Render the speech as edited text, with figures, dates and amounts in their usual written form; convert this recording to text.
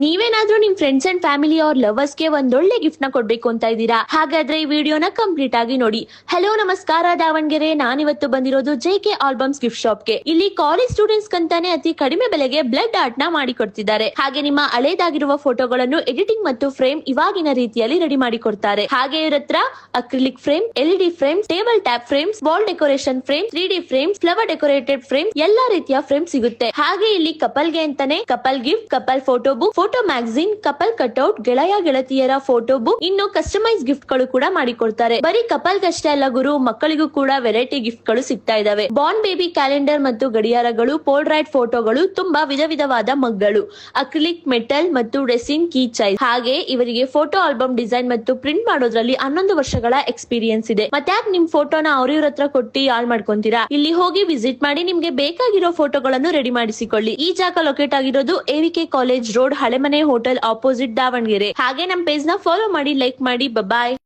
ನೀವೇನಾದ್ರೂ ನಿಮ್ friends and family ಅವ್ರ ಲವರ್ಸ್ ಗೆ ಒಂದೊಳ್ಳೆ ಗಿಫ್ಟ್ ನ ಕೊಡ್ಬೇಕು ಅಂತ ಇದ್ದೀರಾ? ಹಾಗಾದ್ರೆ ಈ ವಿಡಿಯೋನ ಕಂಪ್ಲೀಟ್ ಆಗಿ ನೋಡಿ. ಹಲೋ ನಮಸ್ಕಾರ ದಾವಣಗೆರೆ, ನಾನಿವತ್ತು ಬಂದಿರೋದು JK ಆಲ್ಬಮ್ಸ್ ಗಿಫ್ಟ್ ಶಾಪ್ ಗೆ. ಇಲ್ಲಿ ಕಾಲೇಜ್ ಸ್ಟೂಡೆಂಟ್ಸ್ ಕಂತಾನೆ ಅತಿ ಕಡಿಮೆ ಬೆಲೆಗೆ ಬ್ಲಡ್ ಆರ್ಟ್ ನ ಮಾಡಿ ಕೊಡ್ತಿದ್ದಾರೆ. ಹಾಗೆ ನಿಮ್ಮ ಹಳೇದಾಗಿರುವ ಫೋಟೋಗಳನ್ನು ಎಡಿಟಿಂಗ್ ಮತ್ತು ಫ್ರೇಮ್ ಇವಾಗಿನ ರೀತಿಯಲ್ಲಿ ರೆಡಿ ಮಾಡಿ ಕೊಡ್ತಾರೆ. ಹಾಗೆ ಇವ್ರ ಹತ್ರ acrylic frame, LED frame, table tap frames, wall decoration frame, 3D frames, flower decorated frame, ಎಲ್ಲಾ ರೀತಿಯ ಫ್ರೇಮ್ ಸಿಗುತ್ತೆ. ಹಾಗೆ ಇಲ್ಲಿ ಕಪಲ್ ಗೆ ಅಂತಾನೆ couple gift, couple photo book, photo magazine, couple cutout, ಗೆಳೆಯ ಗೆಳತಿಯರ ಫೋಟೋ ಬುಕ್, ಇನ್ನು ಕಸ್ಟಮೈಸ್ ಗಿಫ್ಟ್ ಗಳು ಕೂಡ ಮಾಡಿಕೊಡ್ತಾರೆ. ಬರೀ ಕಪಲ್ ಗಷ್ಟೇ ಅಲ್ಲ ಗುರು, ಮಕ್ಕಳಿಗೂ ಕೂಡ ವೆರೈಟಿ ಗಿಫ್ಟ್ ಗಳು ಸಿಗ್ತಾ ಇದಾವೆ. ಬಾರ್ನ್ ಬೇಬಿ ಕ್ಯಾಲೆಂಡರ್ ಮತ್ತು ಗಡಿಯಾರಗಳು, ಪೋಲ್ರೈಟ್ ಫೋಟೋಗಳು, ತುಂಬಾ ವಿಧವಿಧವಾದ ಮಗ್ಗಳು, ಅಕ್ರಿಲಿಕ್, ಮೆಟಲ್ ಮತ್ತು ರೆಸಿನ್ ಕೀ ಚೈನ್. ಹಾಗೆ ಇವರಿಗೆ ಫೋಟೋ ಆಲ್ಬಮ್ ಡಿಸೈನ್ ಮತ್ತು ಪ್ರಿಂಟ್ ಮಾಡೋದ್ರಲ್ಲಿ 11 ವರ್ಷಗಳ ಎಕ್ಸ್ಪೀರಿಯನ್ಸ್ ಇದೆ. ಮತ್ತೆ ಯಾಕೆ ನಿಮ್ ಫೋಟೋನ ಅವ್ರ ಹತ್ರ ಕೊಟ್ಟು ಹಾಳ್ ಮಾಡ್ಕೊಂತೀರಾ? ಇಲ್ಲಿ ಹೋಗಿ ವಿಸಿಟ್ ಮಾಡಿ ನಿಮ್ಗೆ ಬೇಕಾಗಿರೋ ಫೋಟೋಗಳನ್ನು ರೆಡಿ ಮಾಡಿಸಿಕೊಳ್ಳಿ. ಈ ಜಾಗ ಲೊಕೇಟ್ ಆಗಿರೋದು AVK ಕಾಲೇಜ್ ರೋಡ್, ಹಳೆಮನೆ ಹೋಟೆಲ್ ಆಪೋಸಿಟ್, ದಾವಣಗೆರೆ. ಹಾಗೆ ನಮ್ ಪೇಜ್ ನ ಫಾಲೋ ಮಾಡಿ, ಲೈಕ್ ಮಾಡಿ. ಬಾಯ್.